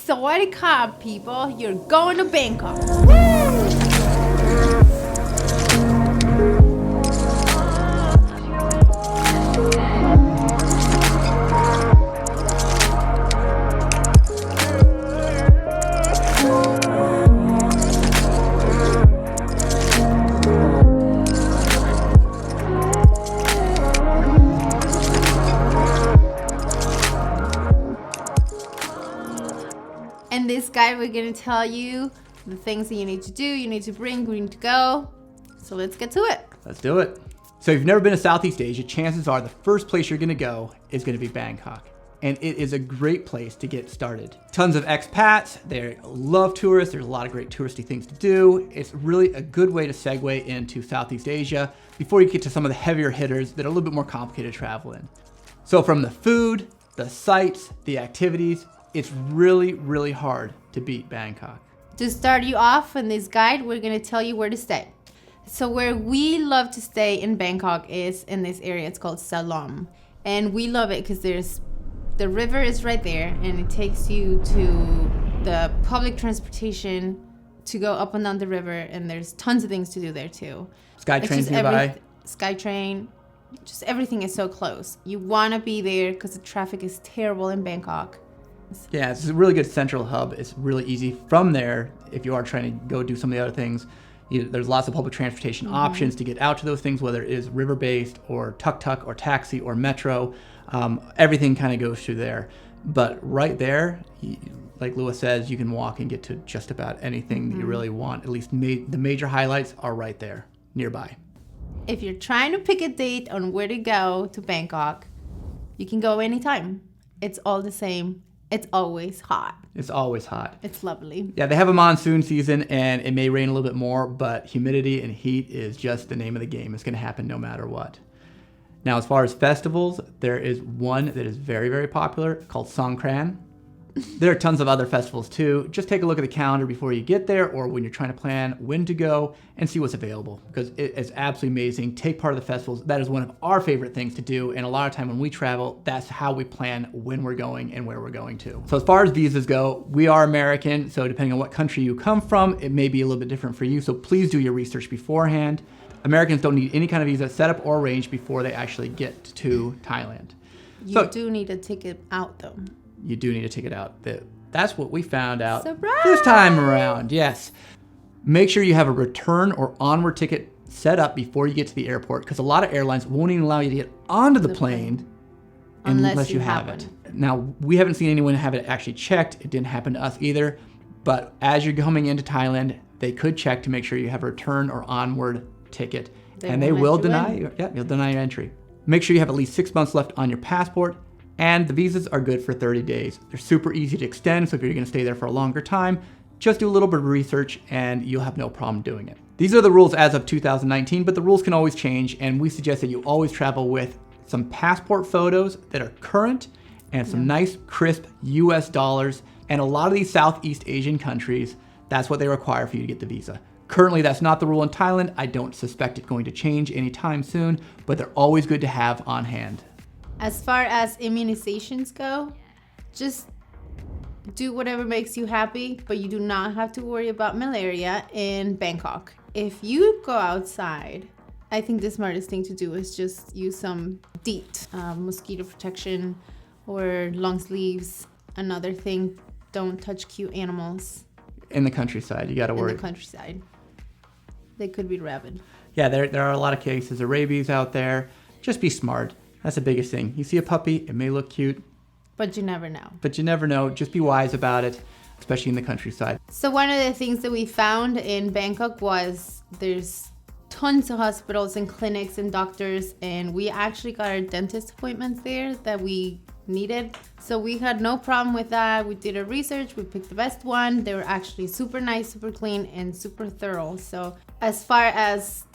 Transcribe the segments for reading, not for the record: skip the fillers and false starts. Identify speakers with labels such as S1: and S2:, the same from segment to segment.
S1: Sawadee-ka, people. You're going to Bangkok. In this guide, we're going to tell you the things that you need to do, you need to bring, where you need to go. So let's get to it.
S2: Let's do it. So if you've never been to Southeast Asia, chances are the first place you're going to go is going to be Bangkok. And it is a great place to get started. Tons of expats, they love tourists, there's a lot of great touristy things to do. It's really a good way to segue into Southeast Asia before you get to some of the heavier hitters that are a little bit more complicated to travel in. So from the food, the sights, the activities, it's really, really hard to beat Bangkok.
S1: To start you off in this guide, we're going to tell you where to stay. So where we love to stay in Bangkok is in this area. It's called Salom. And we love it because the river is right there and it takes you to the public transportation to go up and down the river, and there's tons of things to do there too.
S2: SkyTrain's nearby.
S1: SkyTrain, just everything is so close. You want to be there because the traffic is terrible in Bangkok.
S2: Yeah, it's a really good central hub. It's really easy from there. If you are trying to go do some of the other things, there's lots of public transportation options to get out to those things, whether it is river-based or tuk-tuk or taxi or metro. Everything kind of goes through there. But right there, like Lewis says, you can walk and get to just about anything that you really want. At least the major highlights are right there, nearby.
S1: If you're trying to pick a date on where to go to Bangkok, you can go anytime. It's all the same. It's always hot.
S2: It's always hot.
S1: It's lovely.
S2: Yeah, they have a monsoon season and it may rain a little bit more, but humidity and heat is just the name of the game. It's going to happen no matter what. Now, as far as festivals, there is one that is very, very popular called Songkran. There are tons of other festivals too. Just take a look at the calendar before you get there or when you're trying to plan when to go and see what's available, because it is absolutely amazing. Take part of the festivals. That is one of our favorite things to do, and a lot of time when we travel, that's how we plan when we're going and where we're going to. So as far as visas go, we are American, so depending on what country you come from, it may be a little bit different for you, so please do your research beforehand. Americans don't need any kind of visa set up or arranged before they actually get to Thailand.
S1: You do need a ticket out though.
S2: You do need to take it out. That's what we found out
S1: Surprise!
S2: This time around, yes. Make sure you have a return or onward ticket set up before you get to the airport, because a lot of airlines won't even allow you to get onto the plane unless you have it. Now, we haven't seen anyone have it actually checked. It didn't happen to us either. But as you're coming into Thailand, they could check to make sure you have a return or onward ticket. And they will deny you. Yeah, they'll deny your entry. Make sure you have at least 6 months left on your passport. And the visas are good for 30 days. They're super easy to extend, so if you're gonna stay there for a longer time, just do a little bit of research and you'll have no problem doing it. These are the rules as of 2019, but the rules can always change, and we suggest that you always travel with some passport photos that are current and some nice, crisp US dollars. And a lot of these Southeast Asian countries, that's what they require for you to get the visa. Currently, that's not the rule in Thailand. I don't suspect it going to change anytime soon, but they're always good to have on hand.
S1: As far as immunizations go, just do whatever makes you happy, but you do not have to worry about malaria in Bangkok. If you go outside, I think the smartest thing to do is just use some DEET, mosquito protection, or long sleeves. Another thing, don't touch cute animals.
S2: In the countryside, you gotta worry.
S1: In the countryside. They could be rabid.
S2: Yeah, there are a lot of cases of rabies out there. Just be smart. That's the biggest thing. You see a puppy, it may look cute.
S1: But you never know.
S2: But you never know. Just be wise about it, especially in the countryside.
S1: So one of the things that we found in Bangkok was there's tons of hospitals and clinics and doctors, and we actually got our dentist appointments there that we needed. So we had no problem with that. We did our research, we picked the best one. They were actually super nice, super clean, and super thorough. So as far as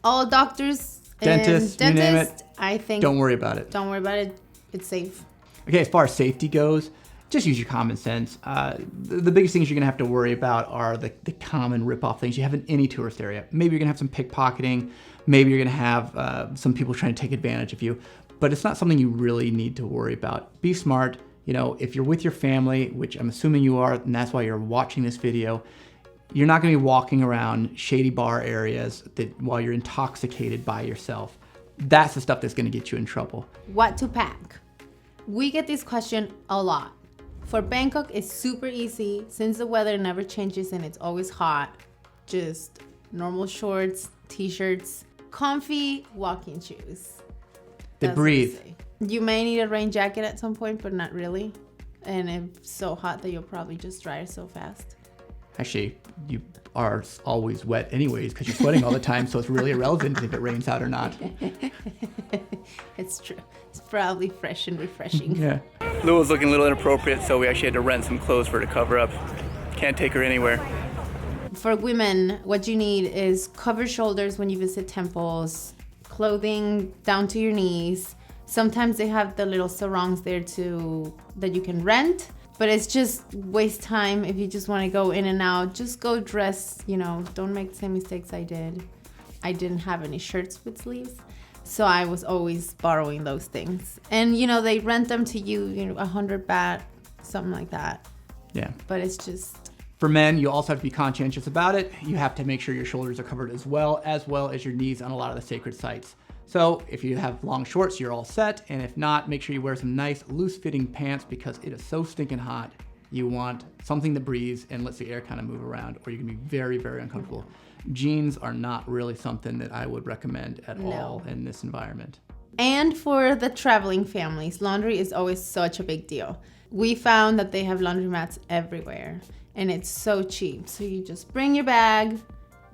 S1: all doctors,
S2: dentists, you name it,
S1: I think
S2: don't worry about it.
S1: Don't worry about it. It's safe.
S2: Okay, as far as safety goes, just use your common sense. The biggest things you're gonna have to worry about are the common rip-off things you have in any tourist area. Maybe you're gonna have some pickpocketing. Maybe you're gonna have some people trying to take advantage of you. But it's not something you really need to worry about. Be smart. if you're with your family, which I'm assuming you are, and that's why you're watching this video, you're not going to be walking around shady bar areas while you're intoxicated by yourself. That's the stuff that's going to get you in trouble.
S1: What to pack? We get this question a lot. For Bangkok, it's super easy since the weather never changes and it's always hot. Just normal shorts, t-shirts, comfy walking shoes.
S2: They breathe.
S1: You may need a rain jacket at some point, but not really. And it's so hot that you'll probably just dry so fast.
S2: Actually, you are always wet anyways because you're sweating all the time, so it's really irrelevant if it rains out or not.
S1: It's true. It's probably fresh and refreshing.
S2: Yeah. Lou was looking a little inappropriate, so we actually had to rent some clothes for her to cover up. Can't take her anywhere.
S1: For women, what you need is covered shoulders when you visit temples, clothing down to your knees. Sometimes they have the little sarongs there too that you can rent. But it's just waste time if you just want to go in and out. Just go dress, don't make the same mistakes I did. I didn't have any shirts with sleeves, so I was always borrowing those things. And, they rent them to you, 100 baht, something like that.
S2: Yeah.
S1: But it's just...
S2: For men, you also have to be conscientious about it. You have to make sure your shoulders are covered as well as your knees on a lot of the sacred sites. So if you have long shorts, you're all set. And if not, make sure you wear some nice loose-fitting pants because it is so stinking hot. You want something that breathes and lets the air kind of move around, or you're gonna be very, very uncomfortable. Jeans are not really something that I would recommend at all in this environment.
S1: And for the traveling families, laundry is always such a big deal. We found that they have laundromats everywhere and it's so cheap. So you just bring your bag,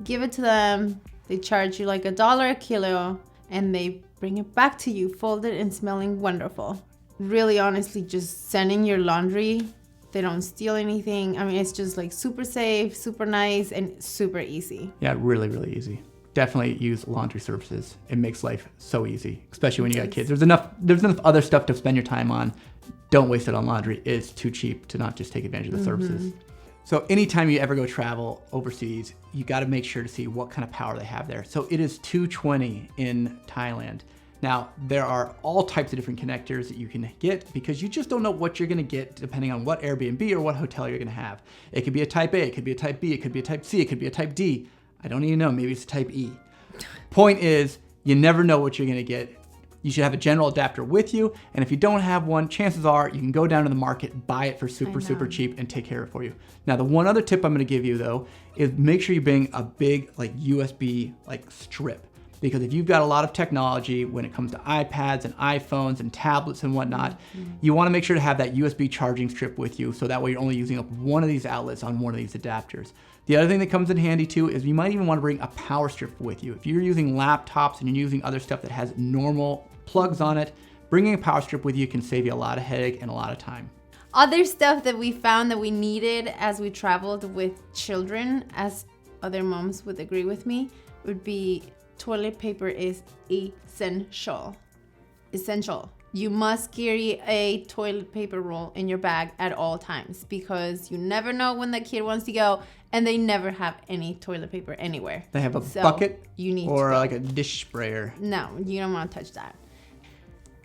S1: give it to them. They charge you like $1 a kilo. And they bring it back to you folded and smelling wonderful. Really, honestly, just sending your laundry. They don't steal anything. I mean, it's just like super safe, super nice, and super easy.
S2: Yeah, really, really easy. Definitely use laundry services. It makes life so easy, especially when you got kids. There's enough other stuff to spend your time on. Don't waste it on laundry. It's too cheap to not just take advantage of the services. So anytime you ever go travel overseas, you got to make sure to see what kind of power they have there. So it is 220 in Thailand. Now, there are all types of different connectors that you can get because you just don't know what you're going to get depending on what Airbnb or what hotel you're going to have. It could be a type A, it could be a type B, it could be a type C, it could be a type D. I don't even know, maybe it's a type E. Point is, you never know what you're going to get. You should have a general adapter with you, and if you don't have one, chances are you can go down to the market, buy it for super cheap, and take care of it for you. Now, the one other tip I'm going to give you though is make sure you bring a big USB strip, because if you've got a lot of technology when it comes to iPads and iPhones and tablets and whatnot, you want to make sure to have that USB charging strip with you, so that way you're only using up one of these outlets on one of these adapters. The other thing that comes in handy too is you might even want to bring a power strip with you. If you're using laptops and you're using other stuff that has normal plugs on it, bringing a power strip with you can save you a lot of headache and a lot of time.
S1: Other stuff that we found that we needed as we traveled with children, as other moms would agree with me, would be toilet paper is essential. Essential. You must carry a toilet paper roll in your bag at all times because you never know when the kid wants to go and they never have any toilet paper anywhere.
S2: They have a bucket
S1: you need
S2: or like a dish sprayer.
S1: No, you don't want to touch that.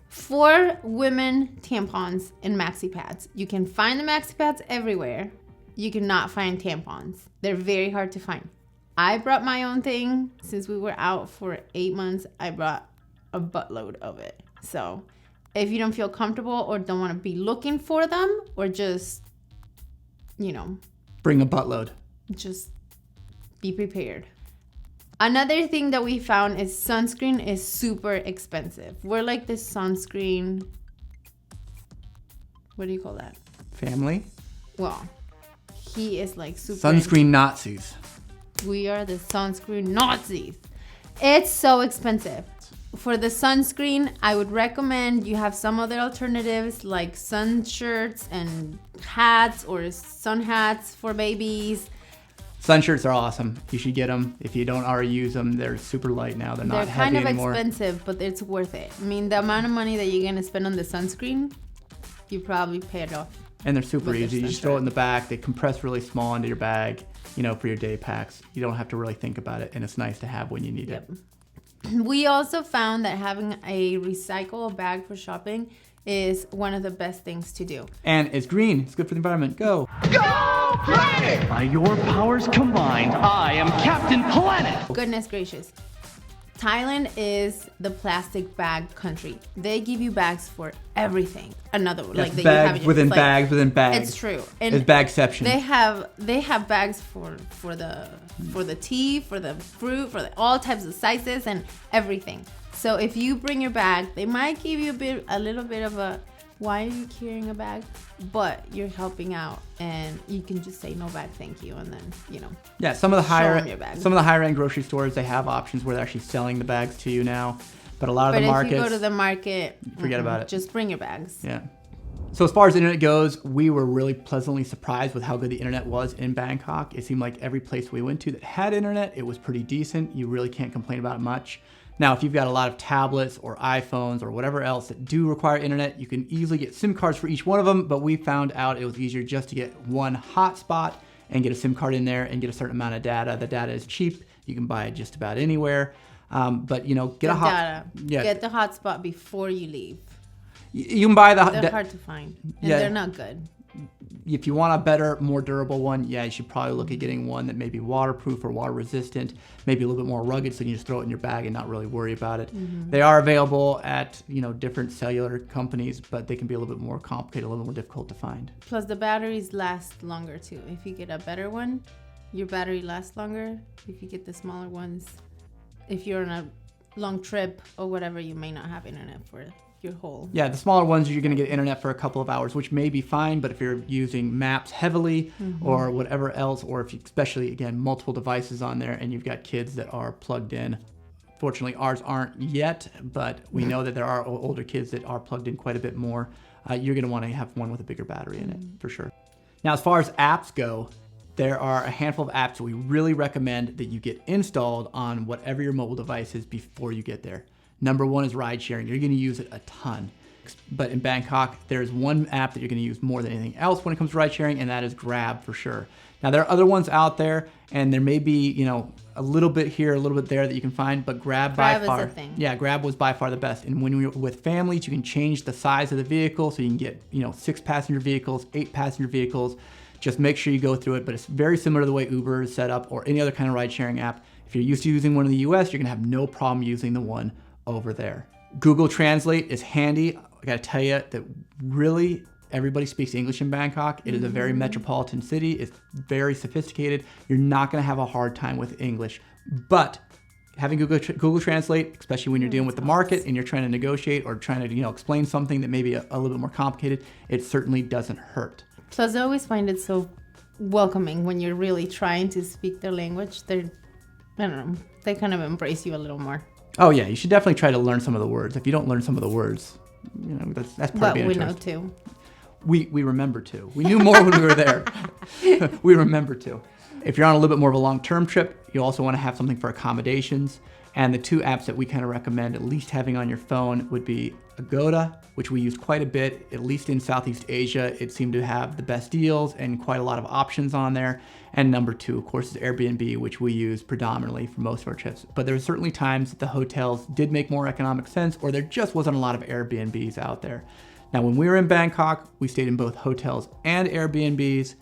S1: For women, tampons and maxi pads. You can find the maxi pads everywhere. You cannot find tampons. They're very hard to find. I brought my own thing. Since we were out for 8 months, I brought a buttload of it. So if you don't feel comfortable or don't want to be looking for them, or just,
S2: bring a buttload.
S1: Just be prepared. Another thing that we found is sunscreen is super expensive. We're like this sunscreen, what do you call that?
S2: Family?
S1: Well, he is like super...
S2: Sunscreen Nazis.
S1: We are the sunscreen Nazis. It's so expensive. For the sunscreen, I would recommend you have some other alternatives like sun shirts and hats or sun hats for babies.
S2: Sun shirts are awesome. You should get them. If you don't already use them, they're super light now. They're not heavy anymore.
S1: They're kind of expensive, but it's worth it. I mean, the amount of money that you're going to spend on the sunscreen, you probably pay it off.
S2: And they're super easy. You just throw it in the back. They compress really small into your bag, for your day packs. You don't have to really think about it, and it's nice to have when you need it.
S1: We also found that having a recyclable bag for shopping is one of the best things to do.
S2: And it's green. It's good for the environment. Go.
S3: Go Planet! By your powers combined, I am Captain Planet!
S1: Goodness gracious. Thailand is the plastic bag country. They give you bags for everything. Another one, like that
S2: bags
S1: you have in your,
S2: within
S1: like,
S2: bags within bags.
S1: It's true. And
S2: it's bagception.
S1: They have bags for the tea, for the fruit, for all types of sizes and everything. So if you bring your bag, they might give you a little bit of a, why are you carrying a bag? But you're helping out, and you can just say no bag, thank you, and then
S2: Yeah, some of the higher end grocery stores, they have options where they're actually selling the bags to you now. But a lot of the markets,
S1: if you go to the market,
S2: forget about it.
S1: Just bring your bags.
S2: Yeah. So as far as internet goes, we were really pleasantly surprised with how good the internet was in Bangkok. It seemed like every place we went to that had internet, it was pretty decent. You really can't complain about it much. Now, if you've got a lot of tablets or iPhones or whatever else that do require internet, you can easily get SIM cards for each one of them, but we found out it was easier just to get one hotspot and get a SIM card in there and get a certain amount of data. The data is cheap. You can buy it just about anywhere. But, get a hotspot. Yeah.
S1: Get the hotspot before you leave.
S2: You can buy
S1: They're hard to find, and they're not good.
S2: If you want a better, more durable one, you should probably look at getting one that may be waterproof or water resistant, maybe a little bit more rugged, so you can just throw it in your bag and not really worry about it. Mm-hmm. They are available at different cellular companies, but they can be a little bit more complicated, a little more difficult to find.
S1: Plus, the batteries last longer too. If you get a better one, your battery lasts longer. If you get the smaller ones, if you're on a long trip or whatever, you may not have internet for your whole.
S2: Yeah, the smaller ones, you're going to get internet for a couple of hours, which may be fine, but if you're using maps heavily or whatever else, or if you, especially, again, multiple devices on there and you've got kids that are plugged in, fortunately ours aren't yet, but we know that there are older kids that are plugged in quite a bit more. You're going to want to have one with a bigger battery in it, for sure. Now, as far as apps go, there are a handful of apps that we really recommend that you get installed on whatever your mobile device is before you get there. Number one is ride sharing. You're going to use it a ton. But in Bangkok, there's one app that you're going to use more than anything else when it comes to ride sharing, and that is Grab for sure. Now, there are other ones out there, and there may be, a little bit here, a little bit there that you can find, but Grab by far.
S1: Is a thing.
S2: Yeah, Grab was by far the best. And when you're with families, you can change the size of the vehicle, so you can get, 6-passenger vehicles, 8-passenger vehicles. Just make sure you go through it, but it's very similar to the way Uber is set up or any other kind of ride sharing app. If you're used to using one in the US, you're going to have no problem using the one over there. Google Translate is handy. I gotta tell you that really everybody speaks English in Bangkok. It is a very metropolitan city. It's very sophisticated. You're not gonna have a hard time with English, but having Google Translate, especially when you're dealing with the market and you're trying to negotiate or trying to explain something that may be a little bit more complicated, it certainly doesn't hurt.
S1: Plus, I always find it so welcoming when you're really trying to speak their language. They kind of embrace you a little more.
S2: Oh yeah, you should definitely try to learn some of the words. If you don't learn some of the words, that's part of being a tourist.
S1: But we know too.
S2: We remember to. We knew more when we were there. We remember to. If you're on a little bit more of a long-term trip, you also want to have something for accommodations. And the two apps that we kind of recommend at least having on your phone would be Agoda, which we use quite a bit, at least in Southeast Asia. It seemed to have the best deals and quite a lot of options on there. And number two, of course, is Airbnb, which we use predominantly for most of our trips. But there were certainly times that the hotels did make more economic sense, or there just wasn't a lot of Airbnbs out there. Now, when we were in Bangkok, we stayed in both hotels and Airbnbs,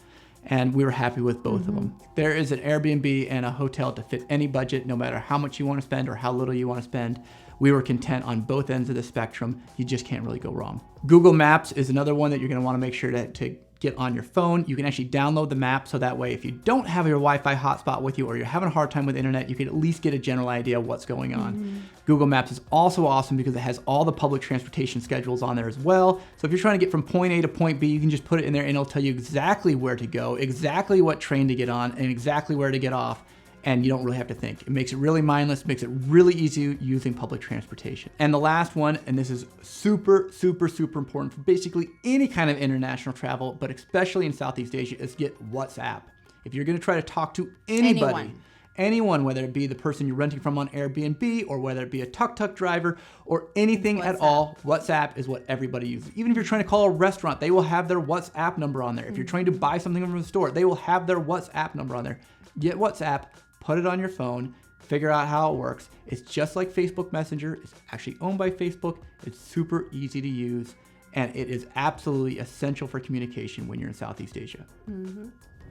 S2: and we were happy with both of them. There is an Airbnb and a hotel to fit any budget, no matter how much you want to spend or how little you want to spend. We were content on both ends of the spectrum. You just can't really go wrong. Google Maps is another one that you're going to want to make sure to get on your phone. You can actually download the map, so that way if you don't have your Wi-Fi hotspot with you or you're having a hard time with internet, you can at least get a general idea of what's going on. Google Maps is also awesome because it has all the public transportation schedules on there as well. So if you're trying to get from point A to point B, you can just put it in there and it'll tell you exactly where to go, exactly what train to get on, and exactly where to get off. And you don't really have to think. It makes it really mindless, makes it really easy using public transportation. And the last one, and this is super, super, super important for basically any kind of international travel, but especially in Southeast Asia, is get WhatsApp. If you're gonna try to talk to anybody, anyone, whether it be the person you're renting from on Airbnb or whether it be a tuk-tuk driver or anything at all, WhatsApp is what everybody uses. Even if you're trying to call a restaurant, they will have their WhatsApp number on there. If you're trying to buy something from the store, they will have their WhatsApp number on there. Get WhatsApp, put it on your phone, figure out how it works. It's just like Facebook Messenger. It's actually owned by Facebook. It's super easy to use. and it is absolutely essential for communication when you're in Southeast Asia.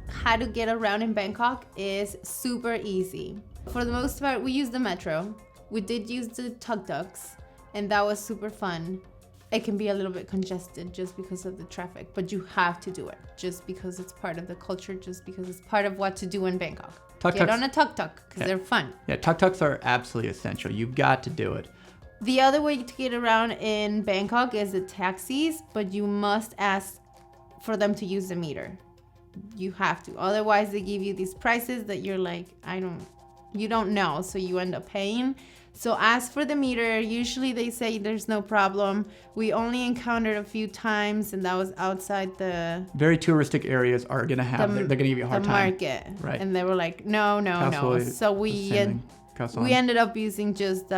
S1: How to get around in Bangkok is super easy. For the most part, we use the metro. We did use the tuk-tuks, and that was super fun. It can be a little bit congested just because of the traffic, but you have to do it just because it's part of the culture, just because it's part of what to do in Bangkok. Get on a tuk-tuk because they're fun.
S2: Yeah, tuk-tuks are absolutely essential. You've got to do it.
S1: The other way to get around in Bangkok is the taxis, but you must ask for them to use the meter. You have to. Otherwise, they give you these prices that you're like, you don't know, so you end up paying. So ask for the meter. Usually they say there's no problem. We only encountered a few times, and that was outside the...
S2: Very touristic areries are going to have... they're going to give you a hard
S1: the
S2: time.
S1: market.
S2: Right.
S1: And they were like, no. So we ended up using just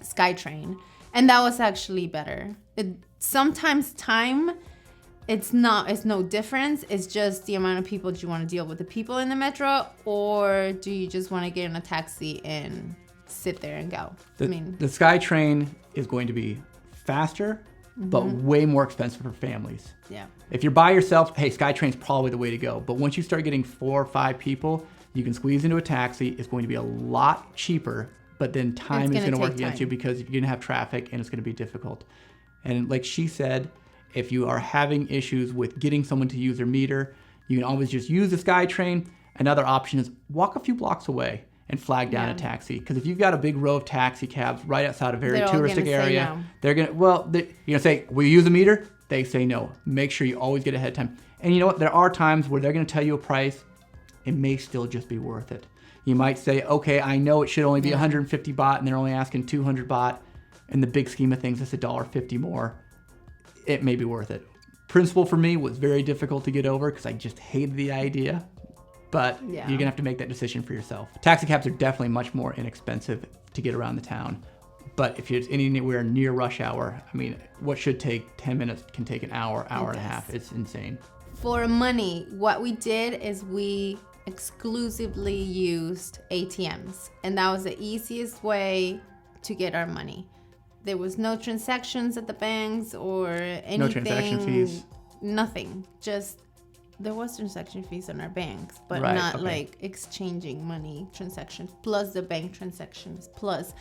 S1: SkyTrain. And that was actually better. Sometimes time... It's no difference. It's just the amount of people. Do you want to deal with the people in the metro, or do you just want to get in a taxi and sit there and go?
S2: The SkyTrain is going to be faster, but way more expensive for families.
S1: Yeah.
S2: If you're by yourself, hey, SkyTrain's probably the way to go. But once you start getting 4 or 5 people, you can squeeze into a taxi. It's going to be a lot cheaper, but then time is going to work against you because you're going to have traffic and it's going to be difficult. And like she said, if you are having issues with getting someone to use their meter, you can always just use the SkyTrain. Another option is walk a few blocks away and flag down a taxi. Because if you've got a big row of taxi cabs right outside a very touristic area, they're going to, you're going to say, will you use a meter? They say no. Make sure you always get ahead of time. And you know what? There are times where they're going to tell you a price. It may still just be worth it. You might say, okay, I know it should only be 150 baht and they're only asking 200 baht. In the big scheme of things, it's $1.50 more. It may be worth it. Principle for me was very difficult to get over because I just hated the idea. But you're going to have to make that decision for yourself. Taxi cabs are definitely much more inexpensive to get around the town. But if you're anywhere near rush hour, I mean, what should take 10 minutes can take an hour and a half. It's insane. For
S1: money, what we did is we exclusively used ATMs. And that was the easiest way to get our money. There was no transactions at the banks or anything.
S2: No transaction fees.
S1: Nothing. Just there was transaction fees on our banks, but not like exchanging money transactions plus the bank transactions plus.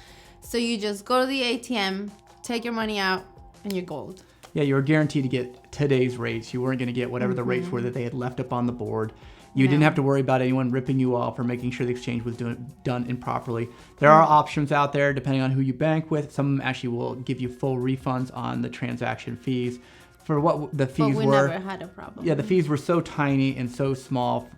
S1: So you just go to the ATM, take your money out, and you're gold. Yeah, you were guaranteed to get today's rates. You weren't going to get whatever the rates were that they had left up on the board. You didn't have to worry about anyone ripping you off or making sure the exchange was done improperly. There are options out there depending on who you bank with. Some of them actually will give you full refunds on the transaction fees. For what the fees were. But we never had a problem. Yeah, the fees were so tiny and so small,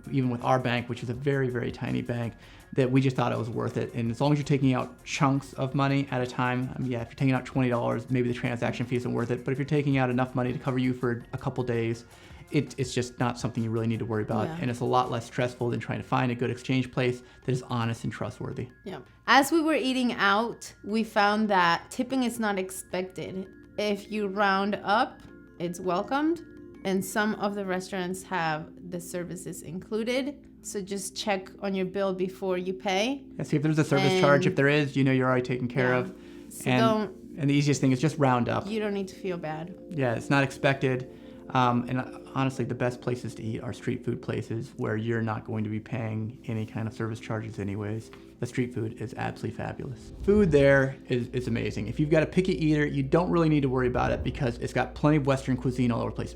S1: even with our bank, which is a very, very tiny bank, that we just thought it was worth it. And as long as you're taking out chunks of money at a time, if you're taking out $20, maybe the transaction fee isn't worth it. But if you're taking out enough money to cover you for a couple days, it's just not something you really need to worry about. And it's a lot less stressful than trying to find a good exchange place that is honest and trustworthy. Yeah. As we were eating out, we found that tipping is not expected. If you round up, it's welcomed. And some of the restaurants have the services included. So just check on your bill before you pay. Yeah, see if there's a service charge. If there is, you're already taken care of. So and the easiest thing is just round up. You don't need to feel bad. Yeah, it's not expected. And honestly, the best places to eat are street food places where you're not going to be paying any kind of service charges anyways. The street food is absolutely fabulous. Food there is amazing. If you've got a picky eater, you don't really need to worry about it because it's got plenty of Western cuisine all over the place.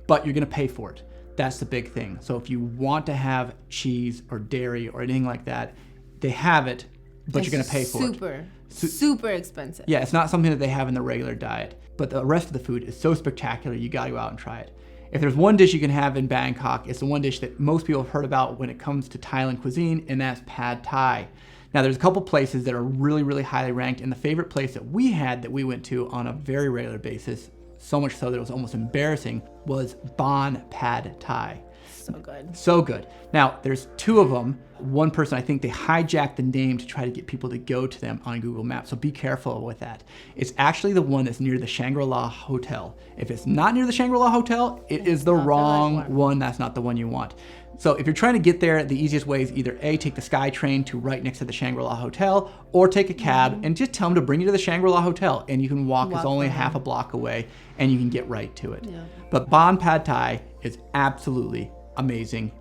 S1: But you're going to pay for it. That's the big thing. So if you want to have cheese or dairy or anything like that, they have it, but you're going to pay for it. Super expensive. Yeah, it's not something that they have in the regular diet. But the rest of the food is so spectacular, you got to go out and try it. If there's one dish you can have in Bangkok, it's the one dish that most people have heard about when it comes to Thailand cuisine, and that's pad thai. Now, there's a couple places that are really, really highly ranked, and the favorite place that we went to on a very regular basis, so much so that it was almost embarrassing, was Bon Pad Thai. So good. So good. Now, there's 2 of them. One person, I think they hijacked the name to try to get people to go to them on Google Maps, so be careful with that. It's actually the one that's near the Shangri-La Hotel. If it's not near the Shangri-La Hotel, it is the wrong one. That's not the one you want.
S2: So if you're trying to get there, the easiest way is either A, take the Sky Train to right next to the Shangri-La Hotel, or take a cab and just tell them to bring you to the Shangri-La Hotel, and you can walk. It's only half a block away, and you can get right to it. Yeah. But Bon Pad Thai is absolutely amazing.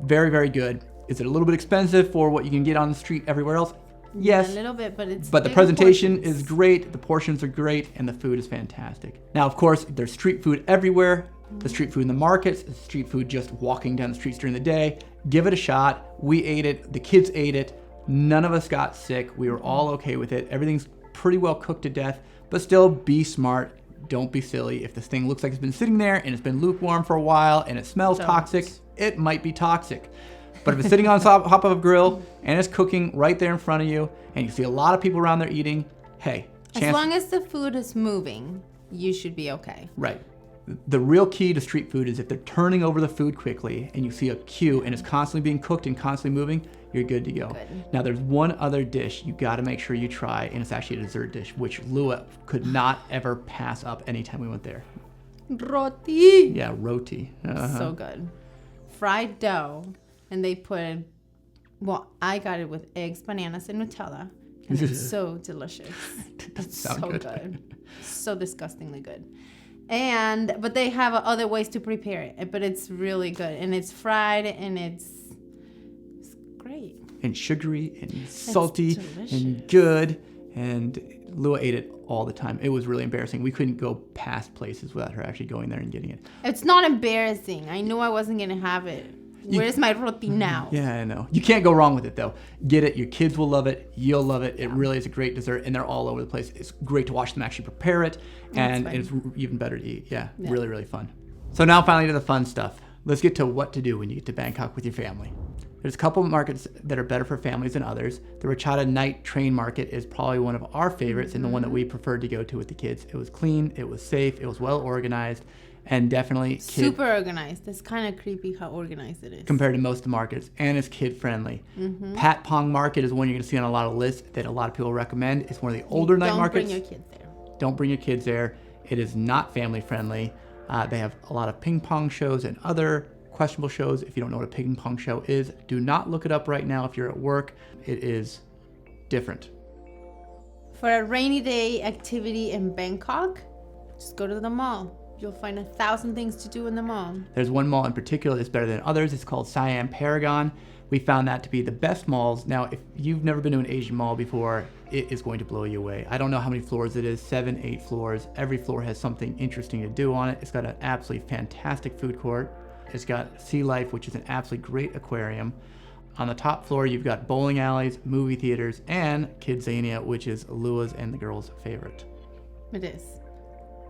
S2: Very, very good. Is it a little bit expensive for what you can get on the street everywhere else? Yes.
S1: A little bit, but
S2: But the presentation is great, the portions are great, and the food is fantastic. Now, of course, there's street food everywhere. The street food in the markets, the street food just walking down the streets during the day. Give it a shot. We ate it. The kids ate it. None of us got sick. We were all okay with it. Everything's pretty well cooked to death, but still be smart. Don't be silly. If this thing looks like it's been sitting there and it's been lukewarm for a while and it smells toxic, it might be toxic. But if it's sitting on top of a grill and it's cooking right there in front of you and you see a lot of people around there eating, hey.
S1: As long as the food is moving, you should be okay.
S2: Right. The real key to street food is if they're turning over the food quickly and you see a queue and it's constantly being cooked and constantly moving, you're good to go. Good. Now there's one other dish you got to make sure you try, and it's actually a dessert dish, which Lua could not ever pass up anytime we went there.
S1: Roti.
S2: Yeah, roti.
S1: So good. Fried dough, and they put, I got it with eggs, bananas, and Nutella. And it's so delicious. It's so good. So disgustingly good. But they have other ways to prepare it, but it's really good, and it's fried, and it's great.
S2: And sugary and salty and good, and Lua ate it all the time. It was really embarrassing. We couldn't go past places without her actually going there and getting it.
S1: It's not embarrassing. I knew I wasn't gonna have it. Where's my roti now?
S2: Yeah, I know. You can't go wrong with it, though. Get it. Your kids will love it. You'll love it. It really is a great dessert, and they're all over the place. It's great to watch them actually prepare it, and it's even better to eat. Yeah, really, really fun. So now finally to the fun stuff. Let's get to what to do when you get to Bangkok with your family. There's a couple of markets that are better for families than others. The Ratchada Night Train Market is probably one of our favorites and the one that we preferred to go to with the kids. It was clean, it was safe, it was well organized, and definitely
S1: super organized. It's kind of creepy how organized it is
S2: compared to most of the markets, and it's kid friendly. Pat Pong Market is one you're going to see on a lot of lists that a lot of people recommend. It's one of the older night markets.
S1: Don't bring your kids there.
S2: Don't bring your kids there. It is not family friendly. They have a lot of ping pong shows and other questionable shows. If you don't know what a ping pong show is, do not look it up right now if you're at work. It is different.
S1: For a rainy day activity in Bangkok, just go to the mall. You'll find 1,000 things to do in the mall.
S2: There's one mall in particular that's better than others. It's called Siam Paragon. We found that to be the best malls. Now, if you've never been to an Asian mall before, it is going to blow you away. I don't know how many floors it is, 7, 8 floors. Every floor has something interesting to do on it. It's got an absolutely fantastic food court. It's got Sea Life, which is an absolutely great aquarium. On the top floor, you've got bowling alleys, movie theaters, and Kidzania, which is Lua's and the girls' favorite.
S1: It is.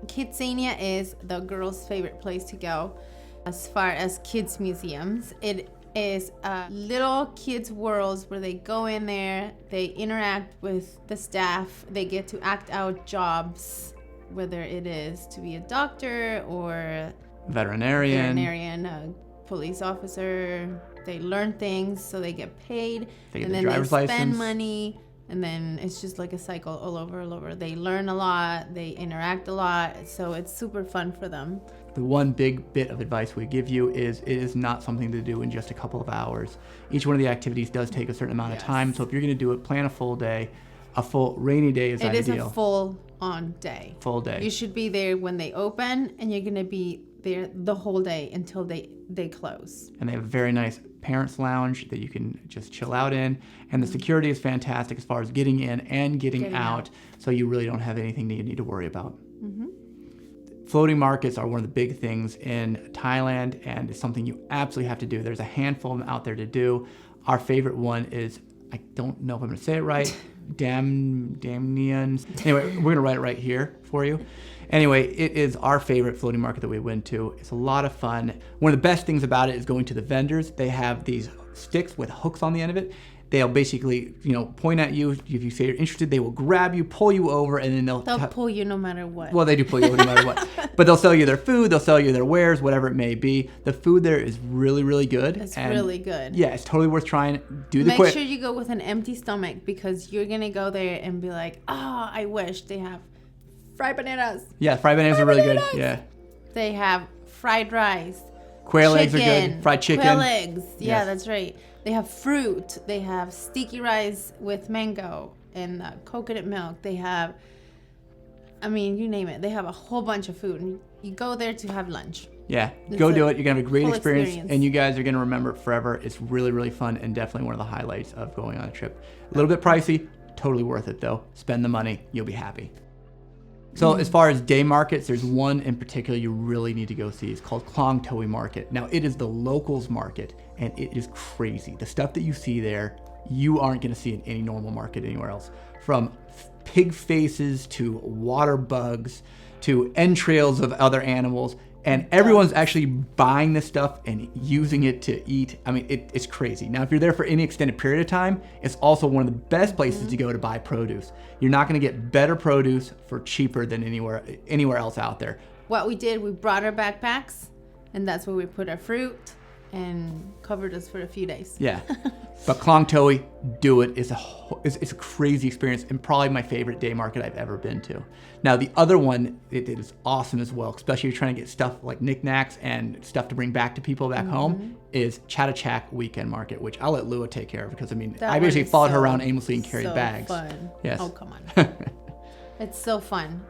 S1: Kidzania is the girls' favorite place to go as far as kids' museums. It is a little kids' worlds where they go in there, they interact with the staff, they get to act out jobs, whether it is to be a doctor or
S2: veterinarian,
S1: a police officer. They learn things, so they get paid,
S2: and then they spend
S1: money. And then it's just like a cycle all over. They learn a lot, they interact a lot, so it's super fun for them.
S2: The one big bit of advice we give you is it is not something to do in just a couple of hours. Each one of the activities does take a certain amount of time, so if you're going to do it, plan a full day. A full rainy day is ideal.
S1: It is a full-on day.
S2: Full day.
S1: You should be there when they open, and you're going to be there the whole day until they close.
S2: And they have a very nice parents lounge that you can just chill out in, and the security is fantastic as far as getting in and getting out, so you really don't have anything that you need to worry about. Floating markets are one of the big things in Thailand, and it's something you absolutely have to do. There's a handful of them out there to do. Our favorite one is, I don't know if I'm going to say it right, Damnian. Anyway, we're going to write it right here for you. Anyway, it is our favorite floating market that we went to. It's a lot of fun. One of the best things about it is going to the vendors. They have these sticks with hooks on the end of it. They'll basically, point at you. If you say you're interested, they will grab you, pull you over, and then they'll
S1: pull you no matter what.
S2: Well, they do pull you over no matter what. But they'll sell you their food, they'll sell you their wares, whatever it may be. The food there is really, really good.
S1: It's really good.
S2: Yeah, it's totally worth trying.
S1: Make sure you go with an empty stomach, because you're going to go there and be like, I wish they have fried bananas.
S2: Yeah, fried bananas are really good. Yeah.
S1: They have fried rice,
S2: Quail eggs are good. Fried chicken.
S1: Quail eggs. Yeah,
S2: Yes.
S1: that's right. They have fruit. They have sticky rice with mango and coconut milk. They have, I mean, you name it. They have a whole bunch of food. And you go there to have lunch.
S2: Yeah,
S1: It's
S2: go
S1: a
S2: do it. You're going to have a great
S1: full
S2: experience, and you guys are going to remember it forever. It's really, really fun and definitely one of the highlights of going on a trip. A little bit pricey, totally worth it though. Spend the money, you'll be happy. So as far as day markets, there's one in particular you really need to go see. It's called Klong Toi Market. Now, it is the locals market, and it is crazy. The stuff that you see there, you aren't going to see in any normal market anywhere else. From pig faces to water bugs to entrails of other animals. And everyone's actually buying this stuff and using it to eat. I mean, it's crazy. Now, if you're there for any extended period of time, it's also one of the best places to go to buy produce. You're not going to get better produce for cheaper than anywhere else out there.
S1: What we did, we brought our backpacks, and that's where we put our fruit and covered us for a few days.
S2: Yeah. But Klong Toi, do it. It's a crazy experience and probably my favorite day market I've ever been to. Now, the other one, it is awesome as well, especially if you're trying to get stuff like knickknacks and stuff to bring back to people back home, is Chattachak Weekend Market, which I'll let Lua take care of because, I mean,
S1: That
S2: I basically
S1: one is
S2: followed her around aimlessly and carried
S1: so
S2: bags.
S1: Fun.
S2: Yes.
S1: Oh, come on. It's so fun.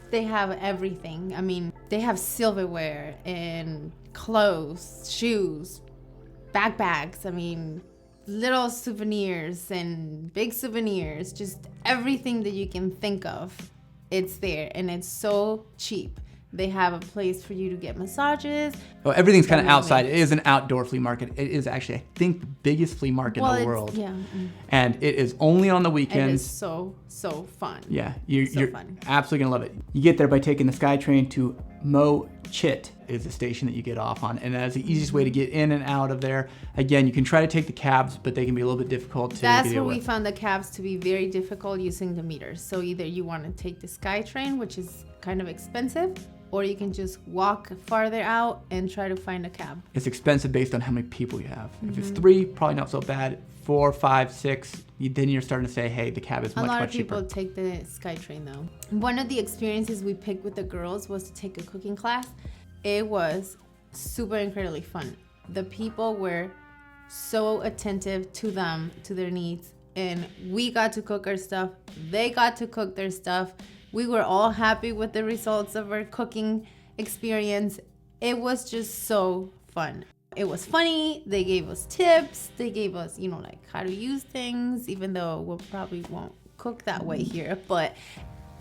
S1: They have everything. I mean, they have silverware and clothes, shoes, backpacks. I mean, little souvenirs and big souvenirs, just everything that you can think of. It's there, and it's so cheap. They have a place for you to get massages.
S2: Oh, everything's kind of outside. It is an outdoor flea market. It is actually, I think, the biggest flea market in the world.
S1: Yeah.
S2: And it is only on the weekends.
S1: It is so fun.
S2: Yeah, you're
S1: fun.
S2: absolutely gonna love it. You get there by taking the SkyTrain to Mo Chit is the station that you get off on, and that is the easiest way to get in and out of there. Again, you can try to take the cabs, but they can be a little bit difficult to
S1: That's
S2: deal
S1: where we
S2: with.
S1: found the cabs to be very difficult using the meters. So either you want to take the SkyTrain, which is kind of expensive, or you can just walk farther out and try to find a cab.
S2: It's expensive based on how many people you have. If it's 3, probably not so bad. 4, 5, 6, then you're starting to say, hey, the cab is much,
S1: A lot
S2: much
S1: of people
S2: cheaper.
S1: take the SkyTrain though. One of the experiences we picked with the girls was to take a cooking class. It was super incredibly fun. The people were so attentive to them, to their needs, and we got to cook our stuff. They got to cook their stuff. We were all happy with the results of our cooking experience. It was just so fun. It was funny. They gave us tips. They gave us, like how to use things, even though we probably won't cook that way here. But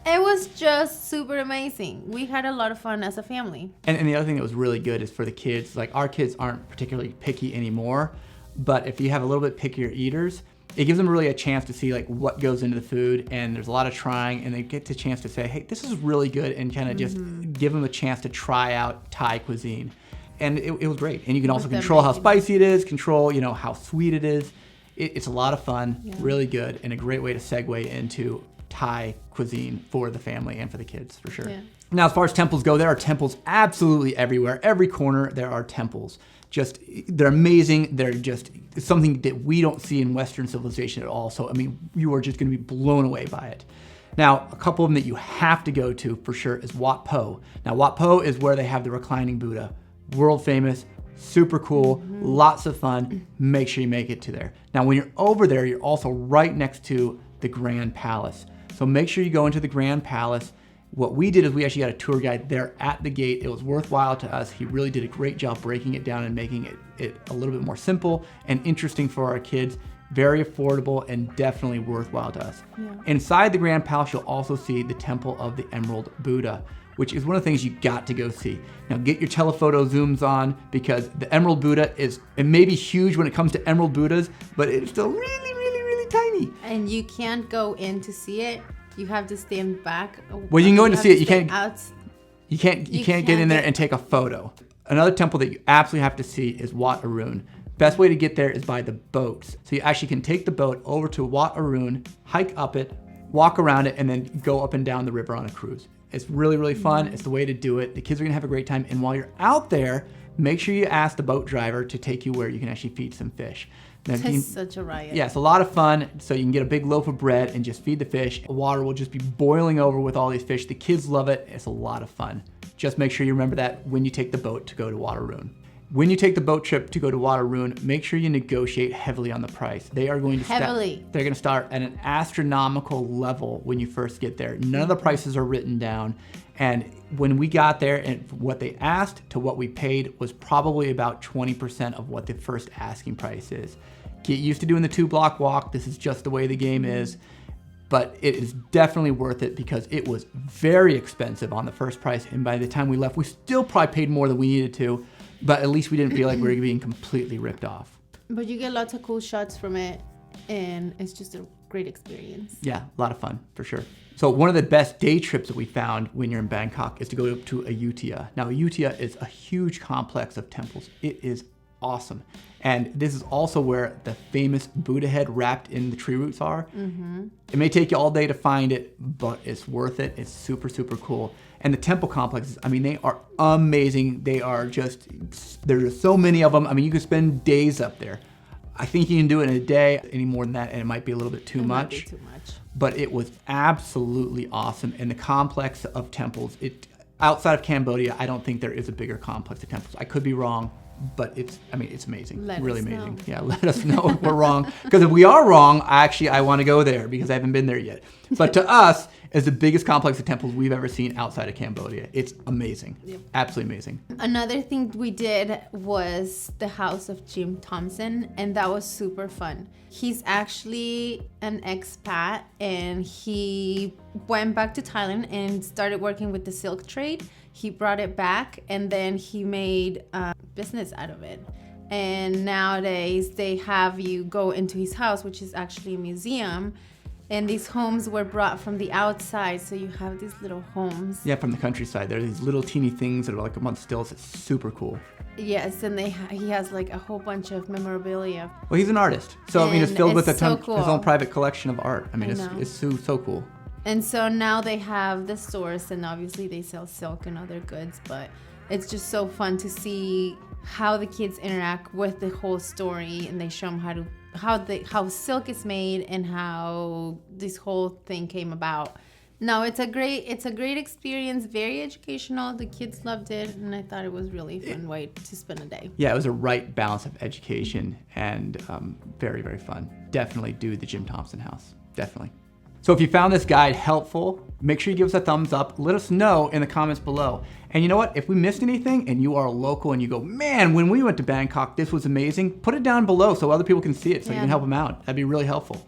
S1: it was just super amazing. We had a lot of fun as a family.
S2: And the other thing that was really good is for the kids. Like, our kids aren't particularly picky anymore, but if you have a little bit pickier eaters, it gives them really a chance to see like what goes into the food, and there's a lot of trying, and they get the chance to say, hey, this is really good, and kind of just give them a chance to try out Thai cuisine. And it was great. And you can also control how spicy it is, control, how sweet it is. It's a lot of fun, really good, and a great way to segue into Thai cuisine for the family and for the kids, for sure.
S1: Yeah.
S2: Now, as far as temples go, there are temples absolutely everywhere. Every corner, there are temples. They're amazing. They're just something that we don't see in Western civilization at all. So, I mean, you are just going to be blown away by it. Now, a couple of them that you have to go to for sure is Wat Po. Now, Wat Po is where they have the reclining Buddha. World famous, super cool, lots of fun. Make sure you make it to there. Now, when you're over there, you're also right next to the Grand Palace. So make sure you go into the Grand Palace. What we did is we actually got a tour guide there at the gate. It was worthwhile to us. He really did a great job breaking it down and making it a little bit more simple and interesting for our kids. Very affordable and definitely worthwhile to us. Yeah. Inside the Grand Palace, you'll also see the Temple of the Emerald Buddha, which is one of the things you got to go see. Now get your telephoto zooms on, because the Emerald Buddha it may be huge when it comes to Emerald Buddhas, but it's still really, really, really tiny.
S1: And you can't go in to see it. You have to stand back.
S2: Well, you can go in to see it. You can't get in there
S1: get
S2: and take a photo. Another temple that you absolutely have to see is Wat Arun. Best way to get there is by the boats. So you actually can take the boat over to Wat Arun, hike up it, walk around it, and then go up and down the river on a cruise. It's really, really fun. It's the way to do it. The kids are gonna have a great time. And while you're out there, make sure you ask the boat driver to take you where you can actually feed some fish.
S1: It's such a riot.
S2: Yeah, it's a lot of fun. So you can get a big loaf of bread and just feed the fish. The water will just be boiling over with all these fish. The kids love it. It's a lot of fun. Just make sure you remember that when you take the boat to go to Wat Arun. When you take the boat trip to go to Waterroon, make sure you negotiate heavily on the price. They are going to they're going to start at an astronomical level when you first get there. None of the prices are written down. And when we got there and what they asked to what we paid was probably about 20% of what the first asking price is. Get used to doing the 2-block walk. This is just the way the game is. But it is definitely worth it because it was very expensive on the first price. And by the time we left, we still probably paid more than we needed to. But at least we didn't feel like we were being completely ripped off.
S1: But you get lots of cool shots from it, and it's just a great experience.
S2: Yeah, a lot of fun, for sure. So one of the best day trips that we found when you're in Bangkok is to go to Ayutthaya. Now, Ayutthaya is a huge complex of temples. It is awesome. And this is also where the famous Buddha head wrapped in the tree roots are. It may take you all day to find it, but it's worth it. It's super, super cool. And the temple complexes, I mean, they are amazing. They are just, there's so many of them. I mean, you could spend days up there. I think you can do it in a day. Any more than that, and it might be a little bit too much. But it was absolutely awesome. And the complex of temples, outside of Cambodia, I don't think there is a bigger complex of temples. I could be wrong, but it's amazing. Really amazing.
S1: Know.
S2: Yeah, let us know if we're wrong. Because if we are wrong, I want to go there because I haven't been there yet. But to us, it's the biggest complex of temples we've ever seen outside of Cambodia. It's amazing. Yep. Absolutely amazing.
S1: Another thing we did was the house of Jim Thompson, and that was super fun. He's actually an expat, and he went back to Thailand and started working with the silk trade. He brought it back, and then he made a business out of it. And nowadays, they have you go into his house, which is actually a museum. And these homes were brought from the outside, so you have these little homes.
S2: Yeah, from the countryside. There are these little teeny things that are like on stilts. It's super cool.
S1: Yes, and he has like a whole bunch of memorabilia.
S2: Well, he's an artist, so I mean, it's filled with his
S1: cool.
S2: own private collection of art. I mean, it's so cool.
S1: And so now they have the stores, and obviously they sell silk and other goods, but it's just so fun to see how the kids interact with the whole story, and they show them how silk is made and how this whole thing came about. No, it's a great experience, very educational. The kids loved it, and I thought it was really a fun way to spend a day.
S2: Yeah, it was a right balance of education and very, very fun. Definitely do the Jim Thompson House. Definitely. So if you found this guide helpful, make sure you give us a thumbs up. Let us know in the comments below. And you know what? If we missed anything and you are a local and you go, man, when we went to Bangkok, this was amazing, put it down below so other people can see it so you can help them out. That'd be really helpful.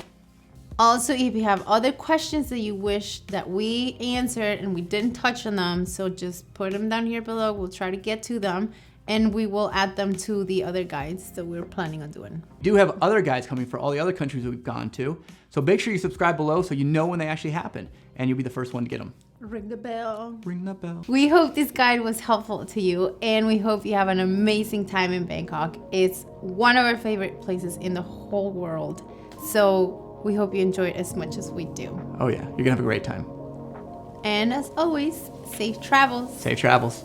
S1: Also, if you have other questions that you wish that we answered and we didn't touch on them, so just put them down here below. We'll try to get to them, and we will add them to the other guides that we're planning on doing.
S2: We do have other guides coming for all the other countries that we've gone to. So make sure you subscribe below so you know when they actually happen, and you'll be the first one to get them.
S1: Ring the bell.
S2: Ring the bell.
S1: We hope this guide was helpful to you, and we hope you have an amazing time in Bangkok. It's one of our favorite places in the whole world. So we hope you enjoy it as much as we do.
S2: Oh yeah, you're gonna have a great time.
S1: And as always, safe travels.
S2: Safe travels.